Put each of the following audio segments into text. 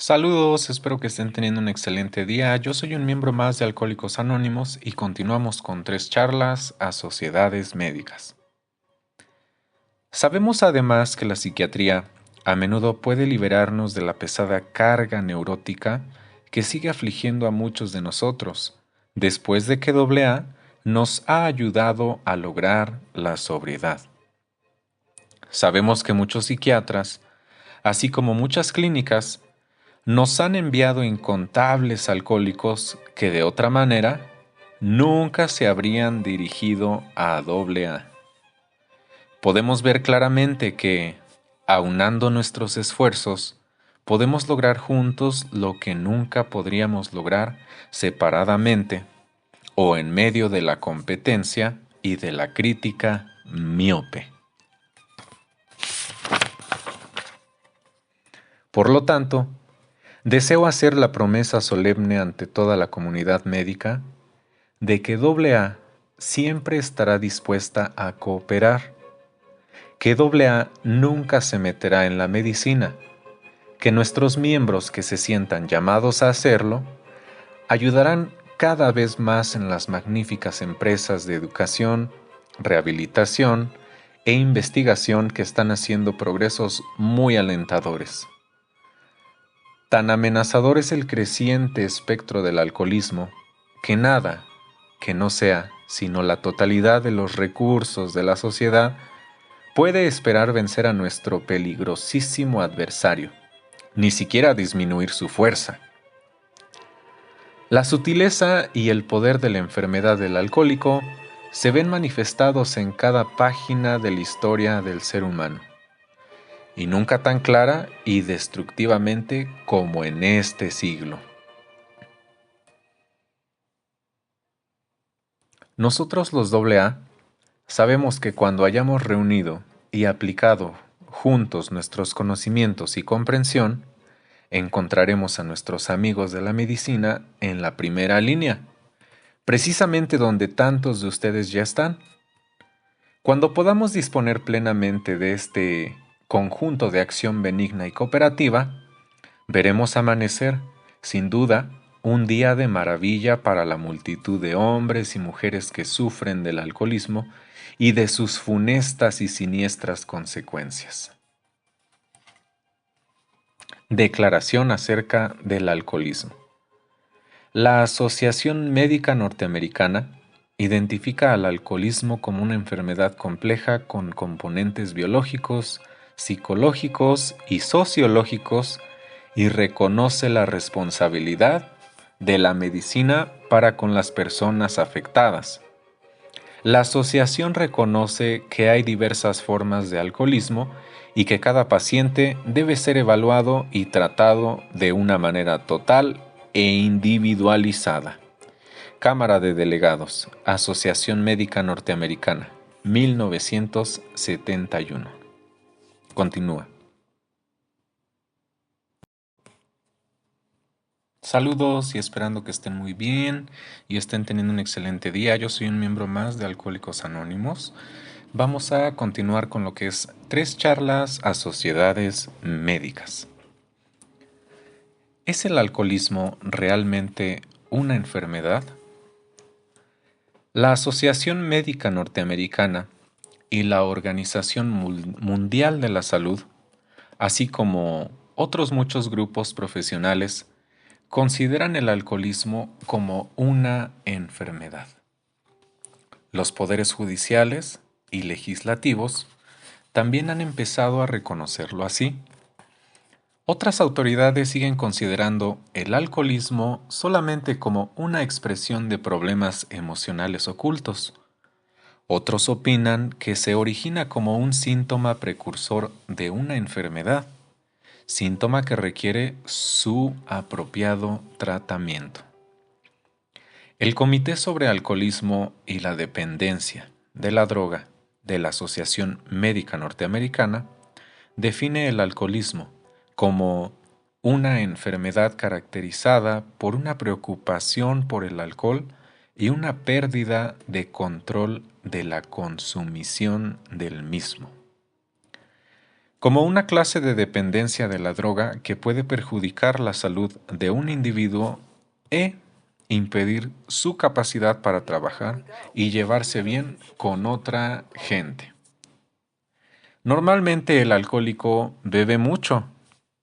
Saludos, espero que estén teniendo un excelente día. Yo soy un miembro más de Alcohólicos Anónimos y continuamos con 3 charlas a sociedades médicas. Sabemos además que la psiquiatría a menudo puede liberarnos de la pesada carga neurótica que sigue afligiendo a muchos de nosotros, después de que AA nos ha ayudado a lograr la sobriedad. Sabemos que muchos psiquiatras, así como muchas clínicas, nos han enviado incontables alcohólicos que de otra manera nunca se habrían dirigido a AA. Podemos ver claramente que, aunando nuestros esfuerzos, podemos lograr juntos lo que nunca podríamos lograr separadamente o en medio de la competencia y de la crítica miope. Por lo tanto, deseo hacer la promesa solemne ante toda la comunidad médica de que AA siempre estará dispuesta a cooperar, que AA nunca se meterá en la medicina, que nuestros miembros que se sientan llamados a hacerlo ayudarán cada vez más en las magníficas empresas de educación, rehabilitación e investigación que están haciendo progresos muy alentadores. Tan amenazador es el creciente espectro del alcoholismo que nada, que no sea sino la totalidad de los recursos de la sociedad, puede esperar vencer a nuestro peligrosísimo adversario, ni siquiera disminuir su fuerza. La sutileza y el poder de la enfermedad del alcohólico se ven manifestados en cada página de la historia del ser humano, y nunca tan clara y destructivamente como en este siglo. Nosotros los AA sabemos que cuando hayamos reunido y aplicado juntos nuestros conocimientos y comprensión, encontraremos a nuestros amigos de la medicina en la primera línea, precisamente donde tantos de ustedes ya están. Cuando podamos disponer plenamente de este conjunto de acción benigna y cooperativa, veremos amanecer, sin duda, un día de maravilla para la multitud de hombres y mujeres que sufren del alcoholismo y de sus funestas y siniestras consecuencias. Declaración acerca del alcoholismo. La Asociación Médica Norteamericana identifica al alcoholismo como una enfermedad compleja con componentes biológicos, psicológicos y sociológicos y reconoce la responsabilidad de la medicina para con las personas afectadas. La asociación reconoce que hay diversas formas de alcoholismo y que cada paciente debe ser evaluado y tratado de una manera total e individualizada. Cámara de Delegados, Asociación Médica Norteamericana, 1971. Continúa. Saludos y esperando que estén muy bien y estén teniendo un excelente día. Yo soy un miembro más de Alcohólicos Anónimos. Vamos a continuar con lo que es 3 charlas a sociedades médicas. ¿Es el alcoholismo realmente una enfermedad? La Asociación Médica Norteamericana y la Organización Mundial de la Salud, así como otros muchos grupos profesionales, consideran el alcoholismo como una enfermedad. Los poderes judiciales y legislativos también han empezado a reconocerlo así. Otras autoridades siguen considerando el alcoholismo solamente como una expresión de problemas emocionales ocultos. Otros opinan que se origina como un síntoma precursor de una enfermedad, síntoma que requiere su apropiado tratamiento. El Comité sobre Alcoholismo y la Dependencia de la Droga de la Asociación Médica Norteamericana define el alcoholismo como una enfermedad caracterizada por una preocupación por el alcohol y una pérdida de control de la consumición del mismo. como una clase de dependencia de la droga que puede perjudicar la salud de un individuo e impedir su capacidad para trabajar y llevarse bien con otra gente. Normalmente el alcohólico bebe mucho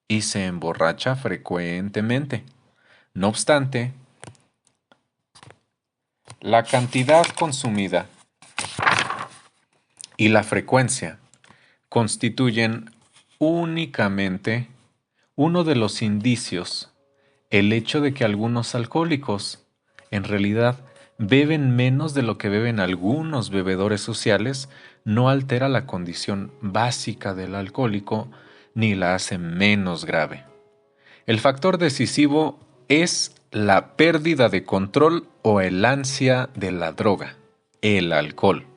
y se emborracha frecuentemente. No obstante, la cantidad consumida y la frecuencia constituyen únicamente uno de los indicios. El hecho de que algunos alcohólicos, en realidad, beben menos de lo que beben algunos bebedores sociales, no altera la condición básica del alcohólico ni la hace menos grave. El factor decisivo es la pérdida de control o el ansia de la droga, el alcohol.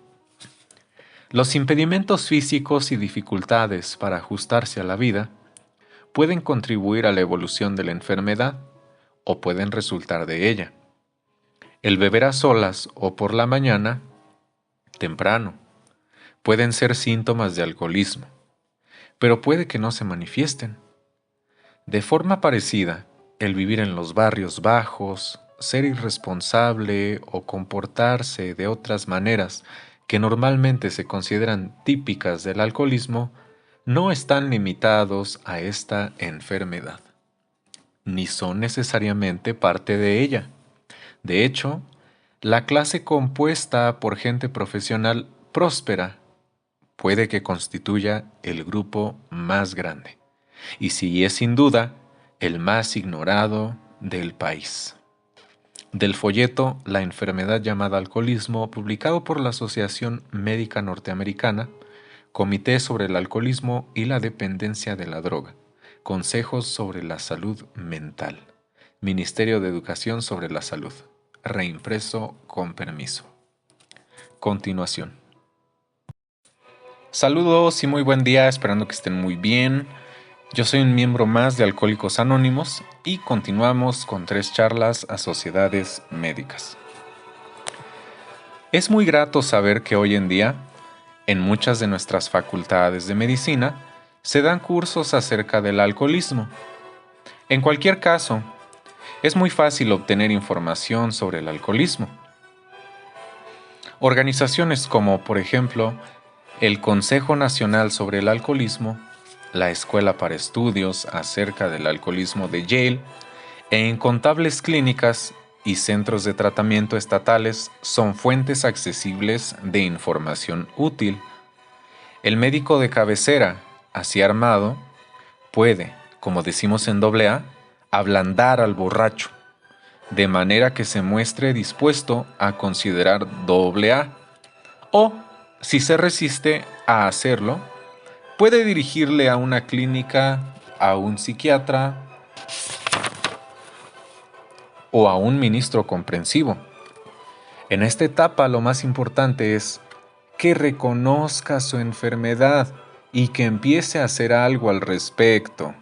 Los impedimentos físicos y dificultades para ajustarse a la vida pueden contribuir a la evolución de la enfermedad o pueden resultar de ella. El beber a solas o por la mañana, temprano, pueden ser síntomas de alcoholismo, pero puede que no se manifiesten. De forma parecida, el vivir en los barrios bajos, ser irresponsable o comportarse de otras maneras que normalmente se consideran típicas del alcoholismo, no están limitados a esta enfermedad, ni son necesariamente parte de ella. De hecho, la clase compuesta por gente profesional próspera puede que constituya el grupo más grande, y si es sin duda el más ignorado del país. Del folleto La enfermedad llamada alcoholismo, publicado por la Asociación Médica Norteamericana, Comité sobre el Alcoholismo y la Dependencia de la Droga, Consejos sobre la Salud Mental, Ministerio de Educación sobre la Salud, reimpreso con permiso. Continuación. Saludos y muy buen día, esperando que estén muy bien. Yo soy un miembro más de Alcohólicos Anónimos y continuamos con 3 charlas a sociedades médicas. Es muy grato saber que hoy en día, en muchas de nuestras facultades de medicina, se dan cursos acerca del alcoholismo. En cualquier caso, es muy fácil obtener información sobre el alcoholismo. Organizaciones como, por ejemplo, el Consejo Nacional sobre el Alcoholismo, la Escuela para Estudios acerca del Alcoholismo de Yale, e incontables clínicas y centros de tratamiento estatales son fuentes accesibles de información útil. El médico de cabecera, así armado, puede, como decimos en AA, ablandar al borracho, de manera que se muestre dispuesto a considerar AA, o, si se resiste a hacerlo, puede dirigirle a una clínica, a un psiquiatra o a un ministro comprensivo. En esta etapa lo más importante es que reconozca su enfermedad y que empiece a hacer algo al respecto.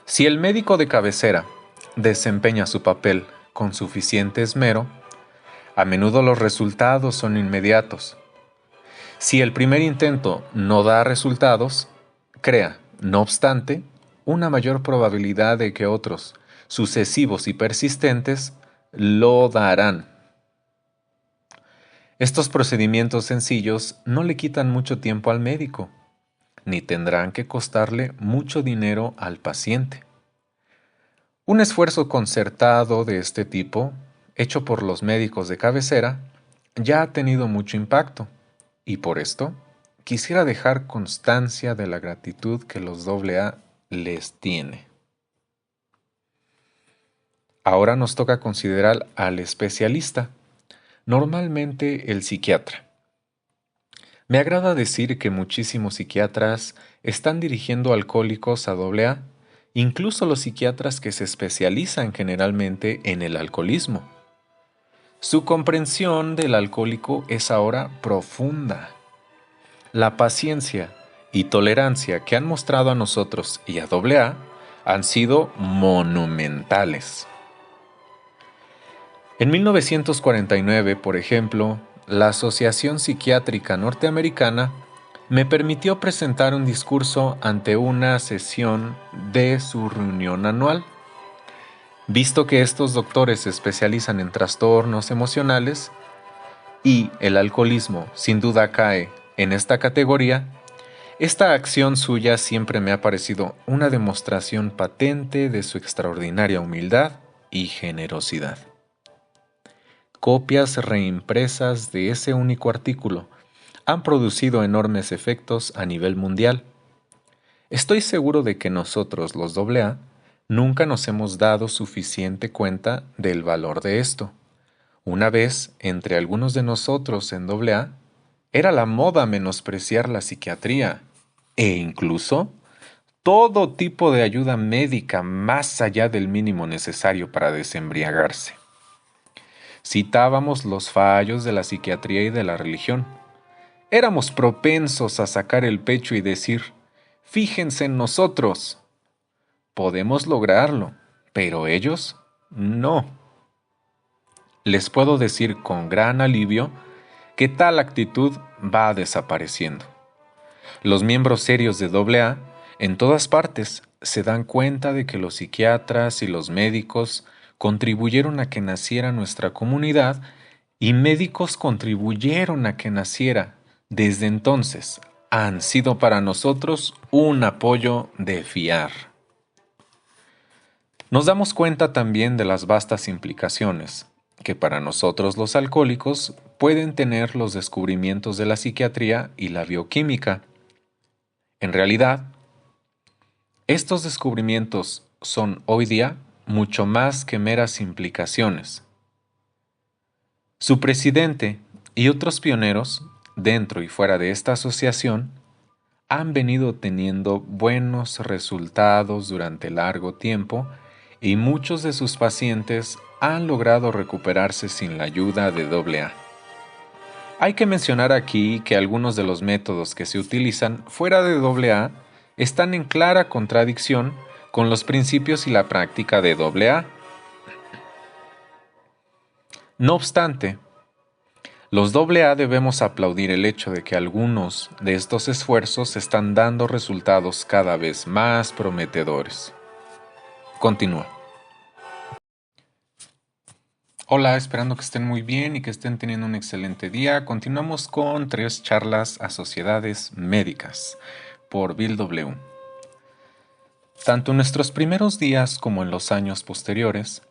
Si el médico de cabecera desempeña su papel con suficiente esmero, a menudo los resultados son inmediatos. Si el primer intento no da resultados, crea, no obstante, una mayor probabilidad de que otros, sucesivos y persistentes, lo darán. Estos procedimientos sencillos no le quitan mucho tiempo al médico, ni tendrán que costarle mucho dinero al paciente. Un esfuerzo concertado de este tipo, hecho por los médicos de cabecera, ya ha tenido mucho impacto, y por esto quisiera dejar constancia de la gratitud que los AA les tiene. Ahora nos toca considerar al especialista, normalmente el psiquiatra. Me agrada decir que muchísimos psiquiatras están dirigiendo alcohólicos a AA, incluso los psiquiatras que se especializan generalmente en el alcoholismo. Su comprensión del alcohólico es ahora profunda. La paciencia y tolerancia que han mostrado a nosotros y a AA han sido monumentales. En 1949, por ejemplo, la Asociación Psiquiátrica Norteamericana me permitió presentar un discurso ante una sesión de su reunión anual. Visto que estos doctores se especializan en trastornos emocionales y el alcoholismo sin duda cae en esta categoría, esta acción suya siempre me ha parecido una demostración patente de su extraordinaria humildad y generosidad. Copias reimpresas de ese único artículo han producido enormes efectos a nivel mundial. Estoy seguro de que nosotros, los AA, nunca nos hemos dado suficiente cuenta del valor de esto. Una vez, entre algunos de nosotros en AA, era la moda menospreciar la psiquiatría e incluso todo tipo de ayuda médica más allá del mínimo necesario para desembriagarse. Citábamos los fallos de la psiquiatría y de la religión. Éramos propensos a sacar el pecho y decir, fíjense en nosotros. Podemos lograrlo, pero ellos no. Les puedo decir con gran alivio que tal actitud va desapareciendo. Los miembros serios de AA, en todas partes, se dan cuenta de que los psiquiatras y los médicos contribuyeron a que naciera nuestra comunidad y médicos contribuyeron a que naciera. Desde entonces, han sido para nosotros un apoyo de fiar. Nos damos cuenta también de las vastas implicaciones que para nosotros los alcohólicos pueden tener los descubrimientos de la psiquiatría y la bioquímica. En realidad, estos descubrimientos son hoy día mucho más que meras implicaciones. Su presidente y otros pioneros, dentro y fuera de esta asociación, han venido teniendo buenos resultados durante largo tiempo y muchos de sus pacientes han logrado recuperarse sin la ayuda de AA. Hay que mencionar aquí que algunos de los métodos que se utilizan fuera de AA están en clara contradicción con los principios y la práctica de AA. No obstante, los AA debemos aplaudir el hecho de que algunos de estos esfuerzos están dando resultados cada vez más prometedores. Continúa. Hola, esperando que estén muy bien y que estén teniendo un excelente día. Continuamos con 3 charlas a sociedades médicas por Bill W. Tanto en nuestros primeros días como en los años posteriores,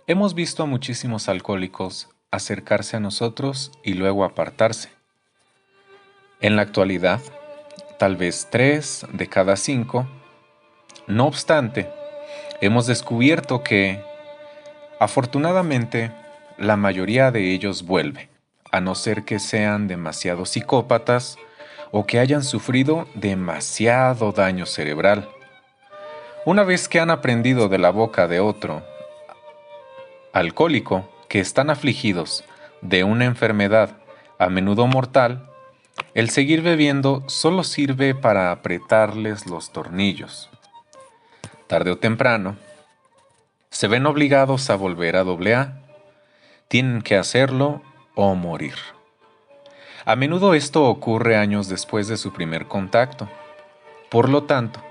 hemos visto a muchísimos alcohólicos acercarse a nosotros y luego apartarse. En la actualidad, tal vez 3 de cada 5. No obstante, hemos descubierto que, afortunadamente, la mayoría de ellos vuelve, a no ser que sean demasiado psicópatas o que hayan sufrido demasiado daño cerebral. Una vez que han aprendido de la boca de otro alcohólico que están afligidos de una enfermedad a menudo mortal, el seguir bebiendo solo sirve para apretarles los tornillos. Tarde o temprano, se ven obligados a volver a AA. Tienen que hacerlo o morir. A menudo esto ocurre años después de su primer contacto. Por lo tanto,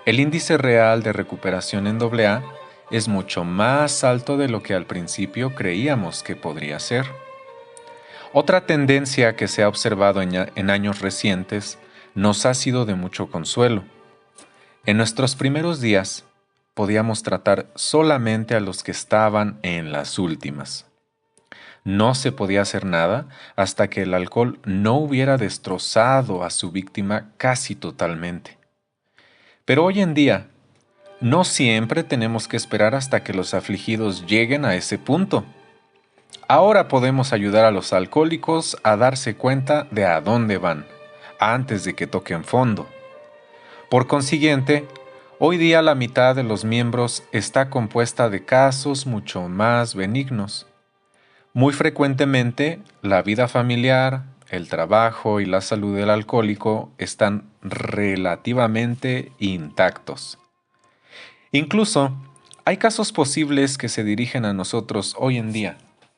el índice real de recuperación en AA es mucho más alto de lo que al principio creíamos que podría ser. Otra tendencia que se ha observado en años recientes nos ha sido de mucho consuelo. En nuestros primeros días, podíamos tratar solamente a los que estaban en las últimas. No se podía hacer nada hasta que el alcohol no hubiera destrozado a su víctima casi totalmente. Pero hoy en día, no siempre tenemos que esperar hasta que los afligidos lleguen a ese punto. Ahora podemos ayudar a los alcohólicos a darse cuenta de a dónde van, antes de que toquen fondo. Por consiguiente, hoy día la mitad de los miembros está compuesta de casos mucho más benignos. Muy frecuentemente, la vida familiar, el trabajo y la salud del alcohólico están relativamente intactos. Incluso, hay casos posibles que se dirigen a nosotros hoy en día,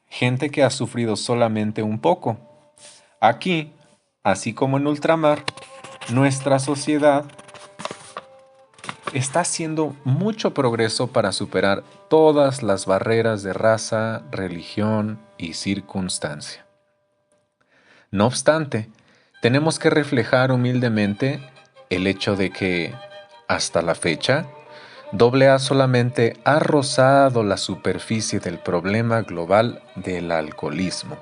gente que ha sufrido solamente un poco. Aquí, así como en ultramar, nuestra sociedad está haciendo mucho progreso para superar todas las barreras de raza, religión y circunstancia. No obstante, tenemos que reflejar humildemente el hecho de que, hasta la fecha, AA solamente ha rozado la superficie del problema global del alcoholismo.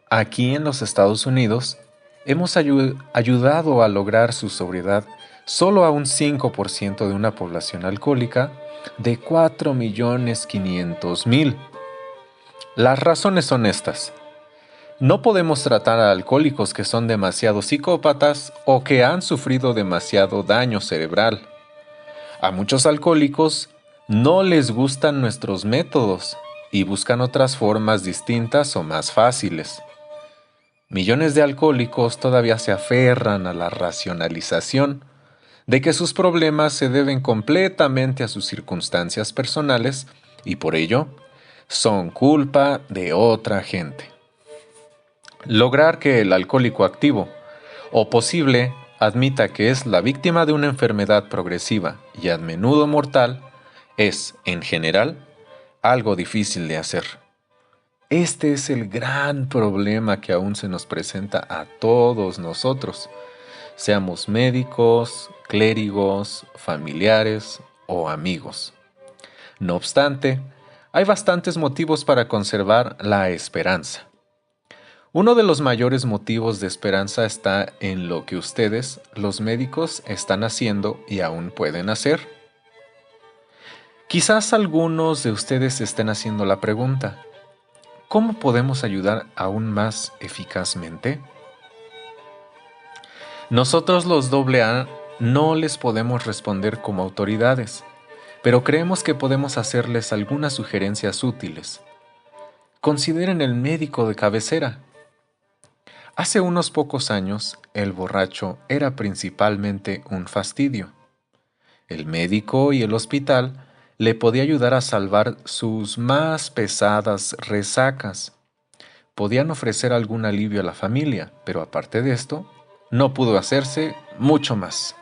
Aquí en los Estados Unidos, hemos ayudado a lograr su sobriedad solo a un 5% de una población alcohólica de 4.500.000. Las razones son estas. No podemos tratar a alcohólicos que son demasiado psicópatas o que han sufrido demasiado daño cerebral. A muchos alcohólicos no les gustan nuestros métodos y buscan otras formas distintas o más fáciles. Millones de alcohólicos todavía se aferran a la racionalización de que sus problemas se deben completamente a sus circunstancias personales y por ello son culpa de otra gente. Lograr que el alcohólico activo o posible admita que es la víctima de una enfermedad progresiva y a menudo mortal es, en general, algo difícil de hacer. Este es el gran problema que aún se nos presenta a todos nosotros, seamos médicos, clérigos, familiares o amigos. No obstante, hay bastantes motivos para conservar la esperanza. Uno de los mayores motivos de esperanza está en lo que ustedes, los médicos, están haciendo y aún pueden hacer. Quizás algunos de ustedes estén haciendo la pregunta, ¿cómo podemos ayudar aún más eficazmente? Nosotros los AA no les podemos responder como autoridades, pero creemos que podemos hacerles algunas sugerencias útiles. Consideren el médico de cabecera. Hace unos pocos años, el borracho era principalmente un fastidio. El médico y el hospital le podía ayudar a salvar sus más pesadas resacas. Podían ofrecer algún alivio a la familia, pero aparte de esto, no pudo hacerse mucho más.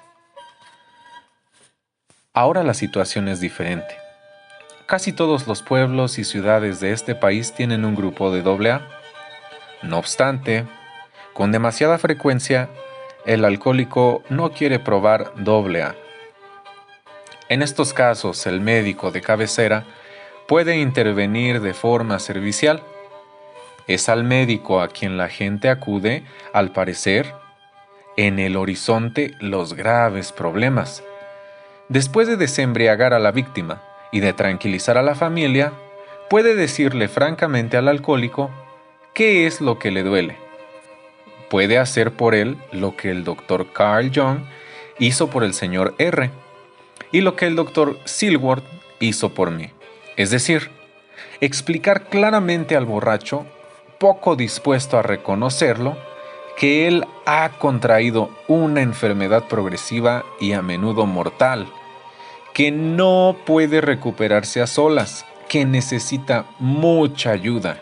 Ahora la situación es diferente. Casi todos los pueblos y ciudades de este país tienen un grupo de AA. No obstante, con demasiada frecuencia, el alcohólico no quiere probar AA. En estos casos, el médico de cabecera puede intervenir de forma servicial. Es al médico a quien la gente acude, al parecer, en el horizonte los graves problemas. Después de desembriagar a la víctima y de tranquilizar a la familia, puede decirle francamente al alcohólico qué es lo que le duele. Puede hacer por él lo que el Dr. Carl Jung hizo por el Sr. R. y lo que el Dr. Silworth hizo por mí. Es decir, explicar claramente al borracho, poco dispuesto a reconocerlo, que él ha contraído una enfermedad progresiva y a menudo mortal, que no puede recuperarse a solas, que necesita mucha ayuda.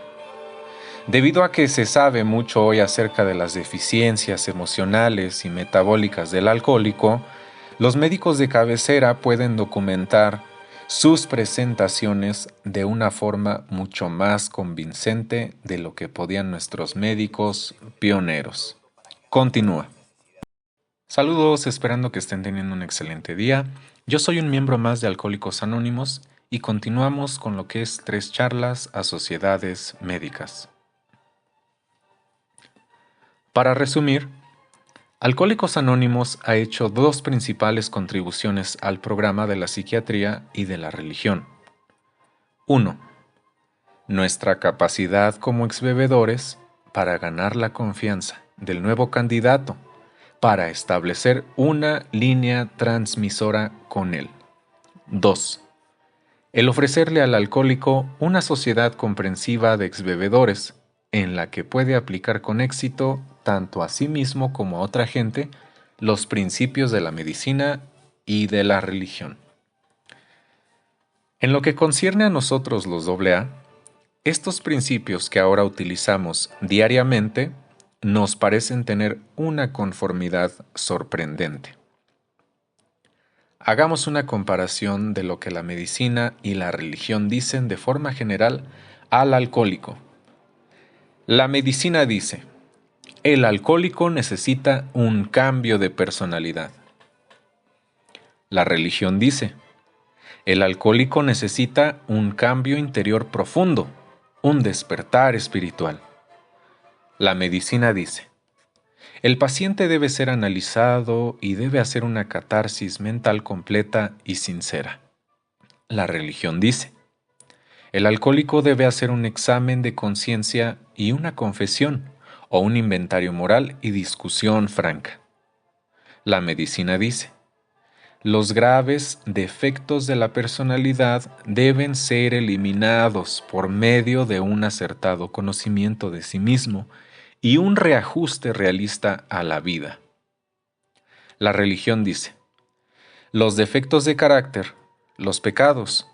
Debido a que se sabe mucho hoy acerca de las deficiencias emocionales y metabólicas del alcohólico, los médicos de cabecera pueden documentar sus presentaciones de una forma mucho más convincente de lo que podían nuestros médicos pioneros. Continúa. Saludos, esperando que estén teniendo un excelente día. Yo soy un miembro más de Alcohólicos Anónimos y continuamos con lo que es 3 charlas a sociedades médicas. Para resumir, Alcohólicos Anónimos ha hecho 2 principales contribuciones al programa de la psiquiatría y de la religión. 1. Nuestra capacidad como exbebedores para ganar la confianza del nuevo candidato, para establecer una línea transmisora con él. 2. El ofrecerle al alcohólico una sociedad comprensiva de exbebedores, en la que puede aplicar con éxito tanto a sí mismo como a otra gente los principios de la medicina y de la religión. En lo que concierne a nosotros los AA, Estos principios que ahora utilizamos diariamente nos parecen tener una conformidad sorprendente. Hagamos una comparación de lo que la medicina y la religión dicen de forma general al alcohólico. La medicina dice, el alcohólico necesita un cambio de personalidad. La religión dice, el alcohólico necesita un cambio interior profundo, un despertar espiritual. La medicina dice, el paciente debe ser analizado y debe hacer una catarsis mental completa y sincera. La religión dice, el alcohólico debe hacer un examen de conciencia y una confesión, o un inventario moral y discusión franca. La medicina dice, los graves defectos de la personalidad deben ser eliminados por medio de un acertado conocimiento de sí mismo y un reajuste realista a la vida. La religión dice, los defectos de carácter, los pecados,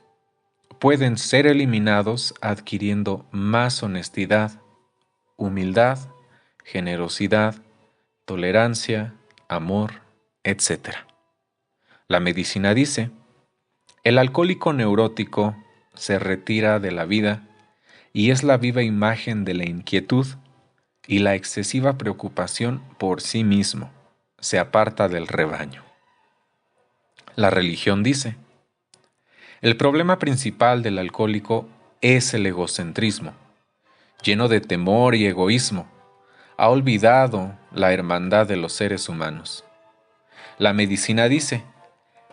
pueden ser eliminados adquiriendo más honestidad, humildad, generosidad, tolerancia, amor, etc. La medicina dice, el alcohólico neurótico se retira de la vida y es la viva imagen de la inquietud y la excesiva preocupación por sí mismo, se aparta del rebaño. La religión dice, el problema principal del alcohólico es el egocentrismo, lleno de temor y egoísmo, ha olvidado la hermandad de los seres humanos. La medicina dice,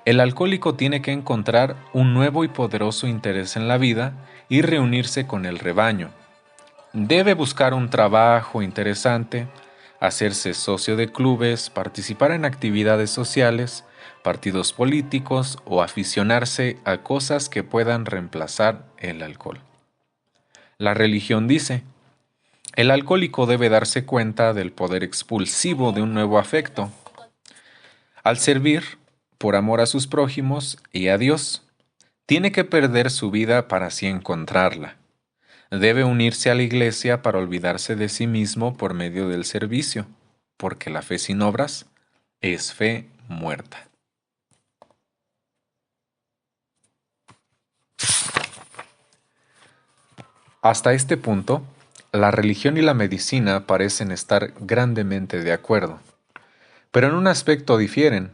el alcohólico tiene que encontrar un nuevo y poderoso interés en la vida y reunirse con el rebaño. Debe buscar un trabajo interesante, hacerse socio de clubes, participar en actividades sociales, partidos políticos o aficionarse a cosas que puedan reemplazar el alcohol. La religión dice, el alcohólico debe darse cuenta del poder expulsivo de un nuevo afecto. Al servir, por amor a sus prójimos y a Dios, tiene que perder su vida para así encontrarla. Debe unirse a la iglesia para olvidarse de sí mismo por medio del servicio, porque la fe sin obras es fe muerta. Hasta este punto, la religión y la medicina parecen estar grandemente de acuerdo, pero en un aspecto difieren.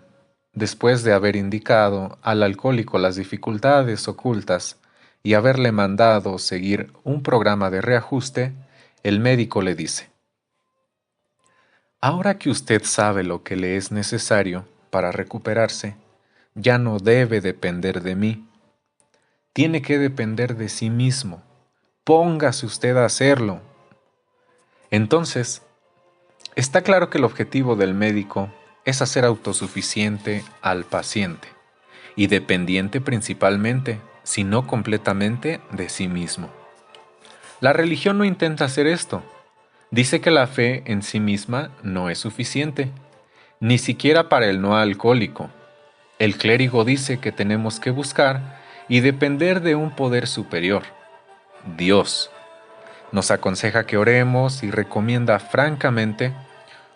Después de haber indicado al alcohólico las dificultades ocultas y haberle mandado seguir un programa de reajuste, el médico le dice, ahora que usted sabe lo que le es necesario para recuperarse, ya no debe depender de mí. Tiene que depender de sí mismo. Póngase usted a hacerlo. Entonces, está claro que el objetivo del médico es hacer autosuficiente al paciente y dependiente principalmente, si no completamente, de sí mismo. La religión no intenta hacer esto. Dice que la fe en sí misma no es suficiente, ni siquiera para el no alcohólico. El clérigo dice que tenemos que buscar y depender de un poder superior, Dios. Nos aconseja que oremos y recomienda francamente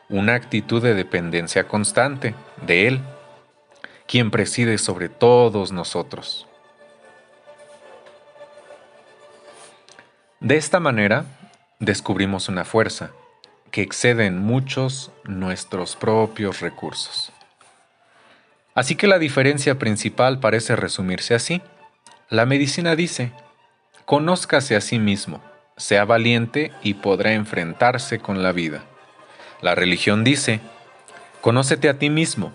una actitud de dependencia constante de Él, quien preside sobre todos nosotros. De esta manera, descubrimos una fuerza que excede en muchos nuestros propios recursos. Así que la diferencia principal parece resumirse así. La medicina dice, conózcase a sí mismo, sea valiente y podrá enfrentarse con la vida. La religión dice, conócete a ti mismo,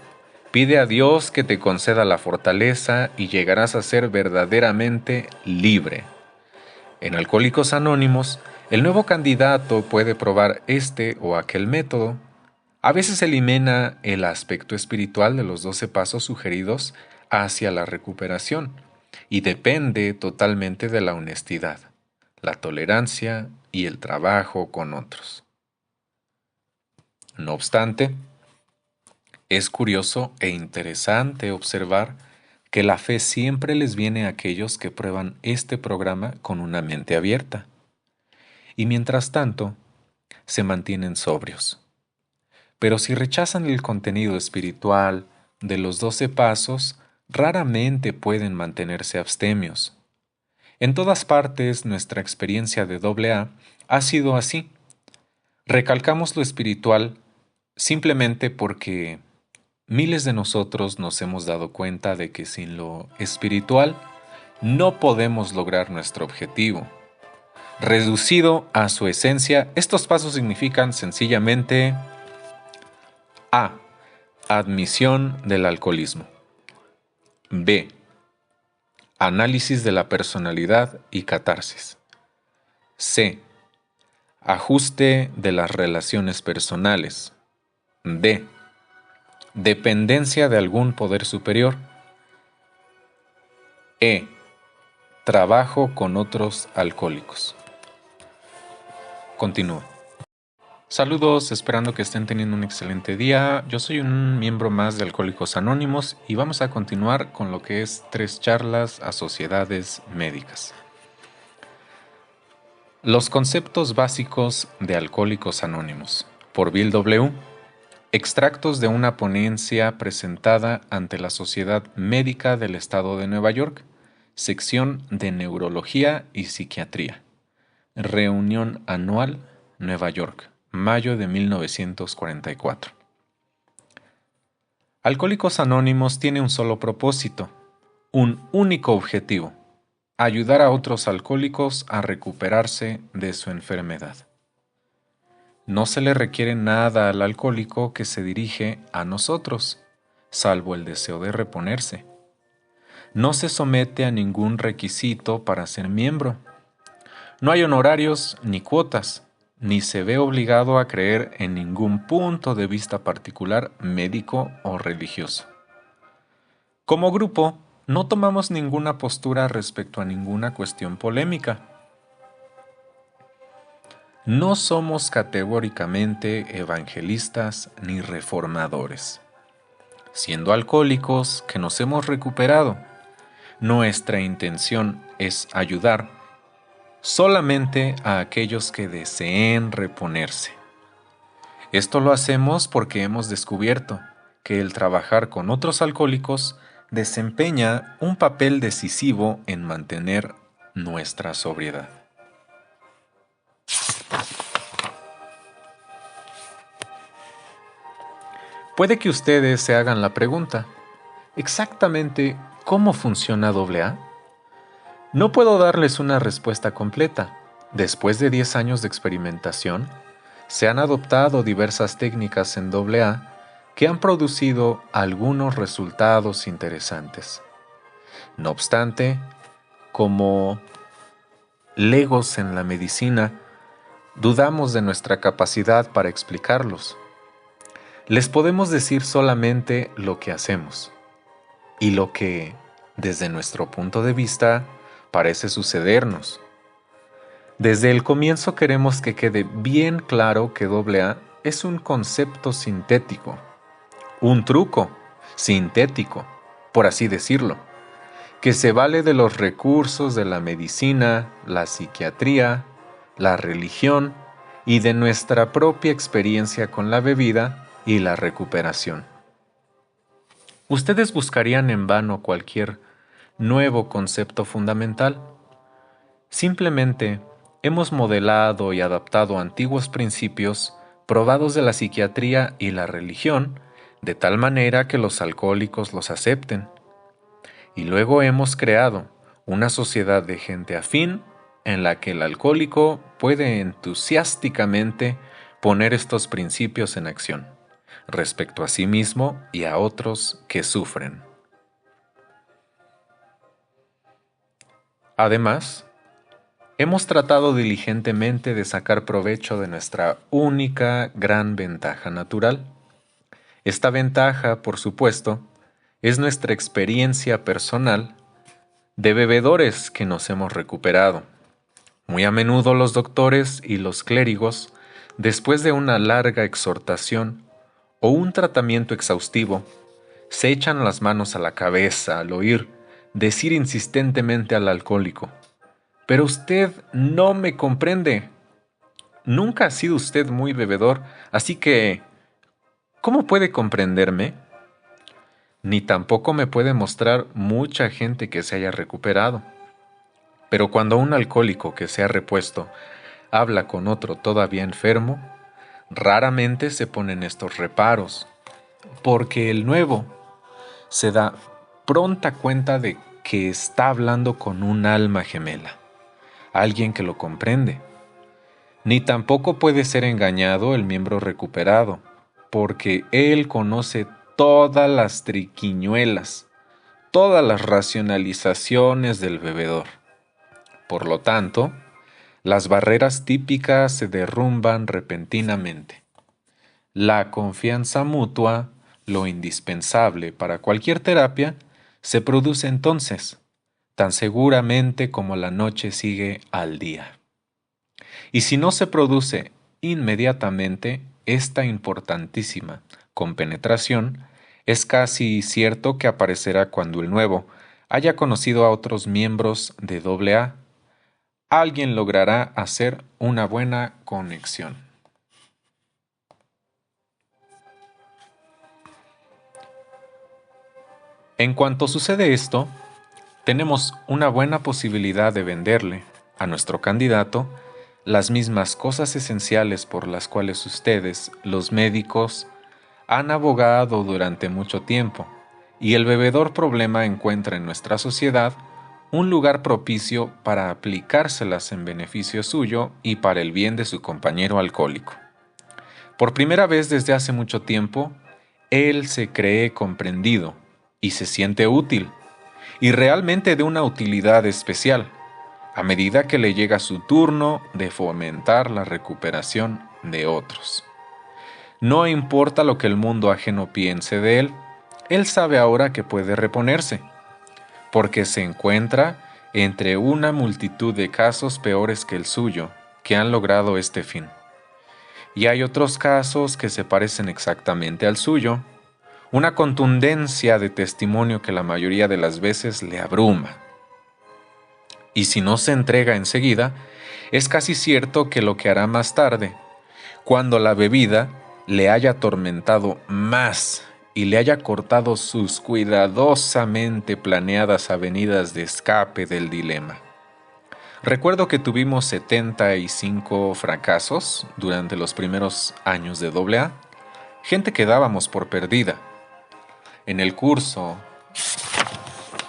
pide a Dios que te conceda la fortaleza y llegarás a ser verdaderamente libre. En Alcohólicos Anónimos, el nuevo candidato puede probar este o aquel método. A veces elimina el aspecto espiritual de los 12 pasos sugeridos hacia la recuperación y depende totalmente de la honestidad, la tolerancia y el trabajo con otros. No obstante, es curioso e interesante observar que la fe siempre les viene a aquellos que prueban este programa con una mente abierta. y mientras tanto se mantienen sobrios. Pero si rechazan el contenido espiritual de los 12 pasos, raramente pueden mantenerse abstemios. En todas partes nuestra experiencia de AA ha sido así. Recalcamos lo espiritual simplemente porque miles de nosotros nos hemos dado cuenta de que sin lo espiritual no podemos lograr nuestro objetivo. Reducido a su esencia, estos pasos significan sencillamente A. Admisión del alcoholismo. B. Análisis de la personalidad y catarsis. C. Ajuste de las relaciones personales. D. Dependencia de algún poder superior. E. Trabajo con otros alcohólicos. Continúa. Saludos, esperando que estén teniendo un excelente día. Yo soy un miembro más de Alcohólicos Anónimos y vamos a continuar con lo que es 3 charlas a sociedades médicas. Los conceptos básicos de Alcohólicos Anónimos, por Bill W. Extractos de una ponencia presentada ante la Sociedad Médica del Estado de Nueva York, sección de Neurología y Psiquiatría. Reunión anual, Nueva York, mayo de 1944. Alcohólicos Anónimos tiene un solo propósito, un único objetivo: ayudar a otros alcohólicos a recuperarse de su enfermedad. No se le requiere nada al alcohólico que se dirige a nosotros, salvo el deseo de reponerse. No se somete a ningún requisito para ser miembro. No hay honorarios ni cuotas, ni se ve obligado a creer en ningún punto de vista particular, médico o religioso. Como grupo, no tomamos ninguna postura respecto a ninguna cuestión polémica. No somos categóricamente evangelistas ni reformadores. Siendo alcohólicos que nos hemos recuperado, nuestra intención es ayudar solamente a aquellos que deseen reponerse. Esto lo hacemos porque hemos descubierto que el trabajar con otros alcohólicos desempeña un papel decisivo en mantener nuestra sobriedad. Puede que ustedes se hagan la pregunta, ¿exactamente cómo funciona AA? No puedo darles una respuesta completa. Después de 10 años de experimentación, se han adoptado diversas técnicas en AA que han producido algunos resultados interesantes. No obstante, como legos en la medicina, dudamos de nuestra capacidad para explicarlos. Les podemos decir solamente lo que hacemos y lo que, desde nuestro punto de vista, parece sucedernos. Desde el comienzo queremos que quede bien claro que AA es un concepto sintético, un truco sintético, por así decirlo, que se vale de los recursos de la medicina, la psiquiatría, la religión y de nuestra propia experiencia con la bebida y la recuperación. ¿Ustedes buscarían en vano cualquier nuevo concepto fundamental? Simplemente hemos modelado y adaptado antiguos principios probados de la psiquiatría y la religión de tal manera que los alcohólicos los acepten. Y luego hemos creado una sociedad de gente afín en la que el alcohólico puede entusiásticamente poner estos principios en acción respecto a sí mismo y a otros que sufren. Además, hemos tratado diligentemente de sacar provecho de nuestra única gran ventaja natural. Esta ventaja, por supuesto, es nuestra experiencia personal de bebedores que nos hemos recuperado. Muy a menudo los doctores y los clérigos, después de una larga exhortación o un tratamiento exhaustivo, se echan las manos a la cabeza al oír decir insistentemente al alcohólico: «Pero usted no me comprende. nunca ha sido usted muy bebedor, así que ¿cómo puede comprenderme? Ni tampoco me puede mostrar mucha gente que se haya recuperado. Pero cuando un alcohólico que se ha repuesto habla con otro todavía enfermo, raramente se ponen estos reparos, porque el nuevo se da pronta cuenta de que está hablando con un alma gemela, alguien que lo comprende. Ni tampoco puede ser engañado el miembro recuperado, porque él conoce todas las triquiñuelas, todas las racionalizaciones del bebedor. Por lo tanto, las barreras típicas se derrumban repentinamente. La confianza mutua, lo indispensable para cualquier terapia, se produce entonces, tan seguramente como la noche sigue al día. Y si no se produce inmediatamente, esta importantísima compenetración es casi cierto que aparecerá cuando el nuevo haya conocido a otros miembros de AA. Alguien logrará hacer una buena conexión. En cuanto sucede esto, tenemos una buena posibilidad de venderle a nuestro candidato las mismas cosas esenciales por las cuales ustedes, los médicos, han abogado durante mucho tiempo, y el bebedor problema encuentra en nuestra sociedad un lugar propicio para aplicárselas en beneficio suyo y para el bien de su compañero alcohólico. Por primera vez desde hace mucho tiempo, él se cree comprendido y se siente útil, y realmente de una utilidad especial, a medida que le llega su turno de fomentar la recuperación de otros. No importa lo que el mundo ajeno piense de él sabe ahora que puede reponerse, porque se encuentra entre una multitud de casos peores que el suyo, que han logrado este fin. Y hay otros casos que se parecen exactamente al suyo, una contundencia de testimonio que la mayoría de las veces le abruma. Y si no se entrega enseguida, es casi cierto que lo que hará más tarde, cuando la bebida le haya atormentado más y le haya cortado sus cuidadosamente planeadas avenidas de escape del dilema. Recuerdo que tuvimos 75 fracasos durante los primeros años de AA, gente que dábamos por perdida. En el curso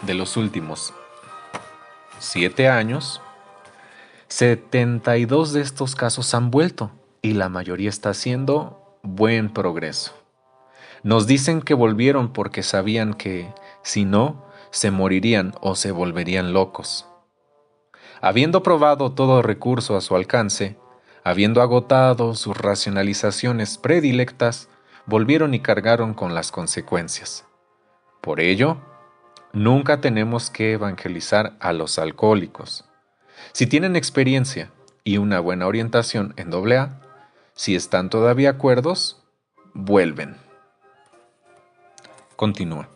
de los últimos 7 años, 72 de estos casos han vuelto y la mayoría está haciendo buen progreso. Nos dicen que volvieron porque sabían que, si no, se morirían o se volverían locos. Habiendo probado todo recurso a su alcance, habiendo agotado sus racionalizaciones predilectas, volvieron y cargaron con las consecuencias. Por ello, nunca tenemos que evangelizar a los alcohólicos. Si tienen experiencia y una buena orientación en AA, si están todavía cuerdos, vuelven. Continúa.